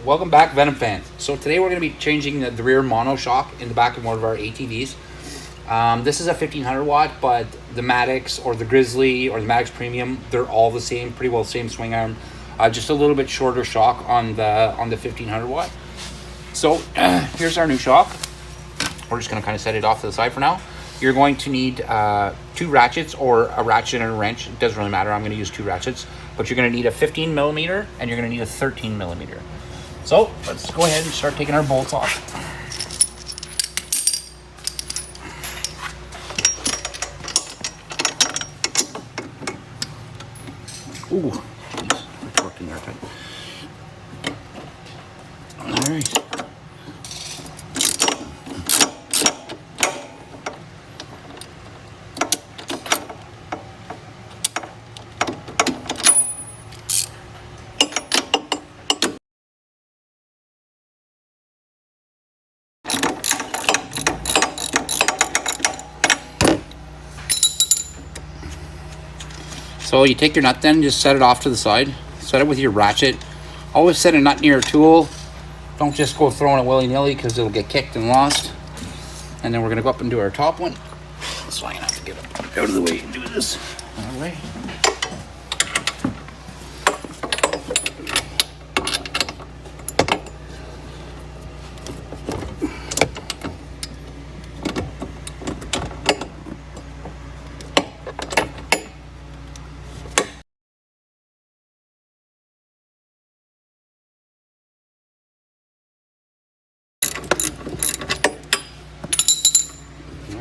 welcome back, Venom fans. So today we're going to be changing the rear mono shock in the back of one of our ATVs. This is a 1500 watt, but the Madix or the Grizzly or the Madix Premium, they're all the same, pretty well same swing arm. Just a little bit shorter shock on the 1500 watt. So here's our new shock. We're just going to kind of set it off to the side for now. You're going to need 2 ratchets or a ratchet and a wrench. It doesn't really matter. I'm going to use 2 ratchets, but you're going to need a 15 millimeter and you're going to need a 13 millimeter. So let's go ahead and start taking our bolts off. Ooh, geez, we're torqued in there. All right. So you take your nut then, just set it off to the side. Set it with your ratchet. Always set a nut near a tool. Don't just go throwing it willy-nilly because it'll get kicked and lost. And then we're gonna go up and do our top one. So I'm gonna have to get up out of the way and do this. All right.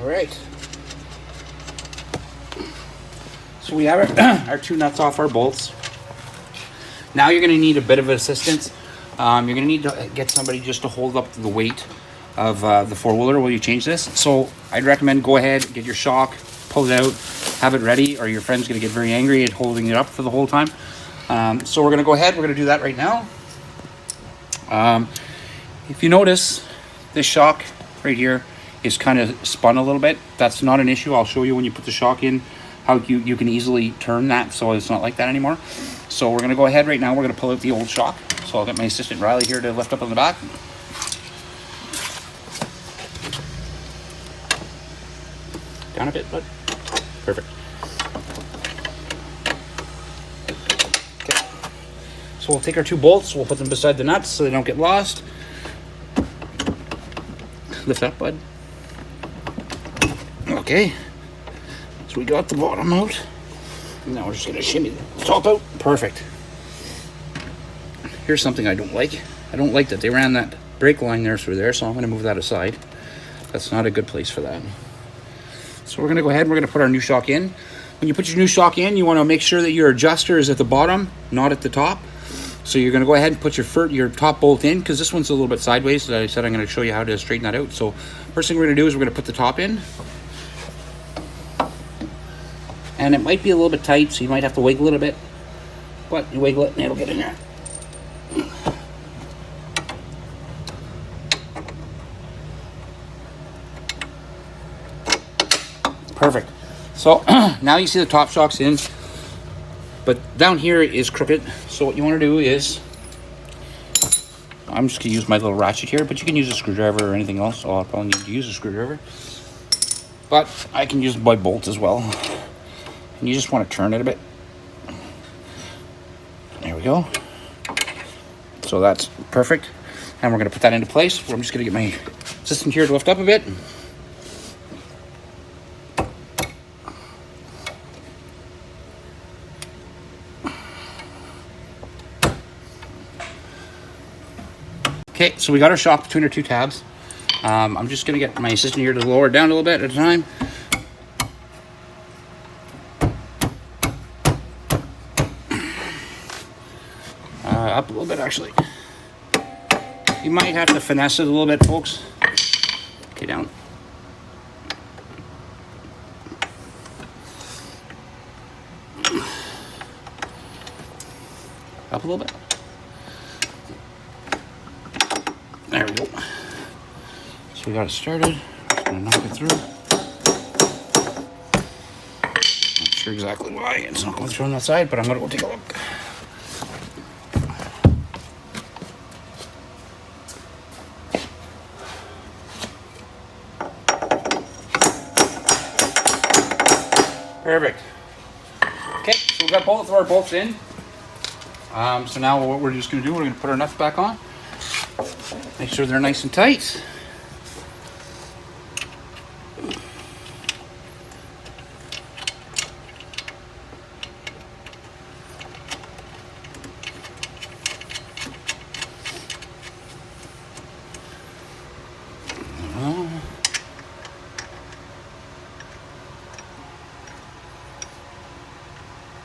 All right, so we have our 2 nuts off our bolts. Now you're going to need a bit of assistance. You're going to need to get somebody just to hold up the weight of the 4-wheeler while you change this. So I'd recommend go ahead, get your shock, pull it out, have it ready, or your friend's going to get very angry at holding it up for the whole time. So we're going to go ahead, we're going to do that right now. If you notice, this shock right here is kind of spun a little bit. That's not an issue. I'll show you when you put the shock in how you can easily turn that so it's not like that anymore. So we're going to go ahead right now. We're going to pull out the old shock. So I'll get my assistant Riley here to lift up on the back. Down a bit, bud. Perfect. Okay. So we'll take our 2 bolts. We'll put them beside the nuts so they don't get lost. Lift up, bud. Okay, so we got the bottom out. Now we're just gonna shimmy the top out. Perfect. Here's something I don't like. I don't like that they ran that brake line there through there, so I'm gonna move that aside. That's not a good place for that. So we're gonna go ahead and we're gonna put our new shock in. When you put your new shock in, you wanna make sure that your adjuster is at the bottom, not at the top. So you're gonna go ahead and put your top bolt in, because this one's a little bit sideways. So I said I'm gonna show you how to straighten that out. So first thing we're gonna do is we're gonna put the top in. And it might be a little bit tight, so you might have to wiggle it a bit. But you wiggle it and it'll get in there. Perfect. So now you see the top shock's in, but down here is crooked. So what you want to do is, I'm just going to use my little ratchet here, but you can use a screwdriver or anything else. So I'll probably need to use a screwdriver. But I can use my bolt as well. And you just want to turn it a bit. There we go. So that's perfect. And we're going to put that into place. I'm just going to get my assistant here to lift up a bit. Okay, so we got our shock between our 2 tabs. I'm just going to get my assistant here to lower it down a little bit at a time. Up a little bit, actually. You might have to finesse it a little bit, folks. Okay, down. Up a little bit. There we go. So we got it started. Just gonna knock it through. Not sure exactly why it's not going through on that side, but I'm gonna go take a look. Perfect. Okay, so we've got both of our bolts in. So now what we're just going to do, we're going to put our nuts back on. Make sure they're nice and tight.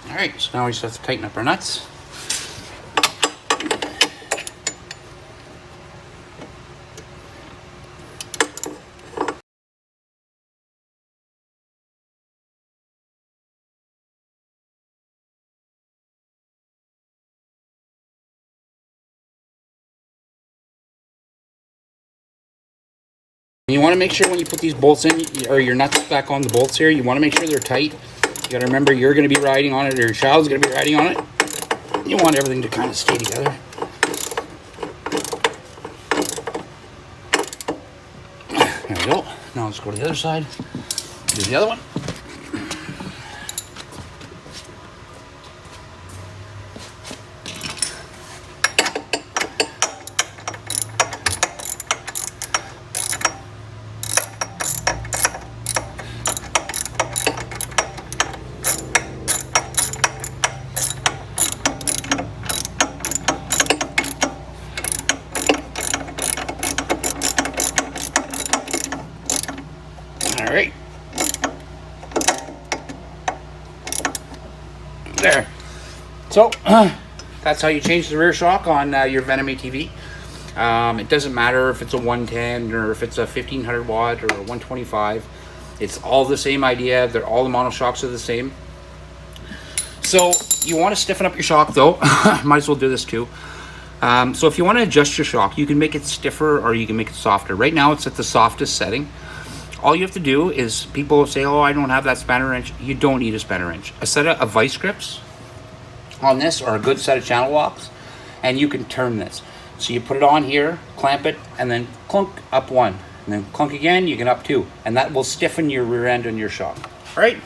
Alright, so now we just have to tighten up our nuts. You want to make sure when you put these bolts in, or your nuts back on the bolts here, you want to make sure they're tight. You got to remember you're going to be riding on it, or your child's going to be riding on it. You want everything to kind of stay together. There we go. Now let's go to the other side. Do the other one. All right. There. So that's how you change the rear shock on your Venom ATV. It doesn't matter if it's a 110 or if it's a 1500 watt or a 125. It's all the same idea. All the monoshocks are the same. So you want to stiffen up your shock though. Might as well do this too. So if you want to adjust your shock, you can make it stiffer or you can make it softer. Right now it's at the softest setting. All you have to do is, people say, oh, I don't have that spanner wrench. You don't need a spanner wrench. A set of vice grips on this, or a good set of channel locks, and you can turn this. So you put it on here, clamp it, and then clunk up one. And then clunk again, you can up two. And that will stiffen your rear end and your shock. All right?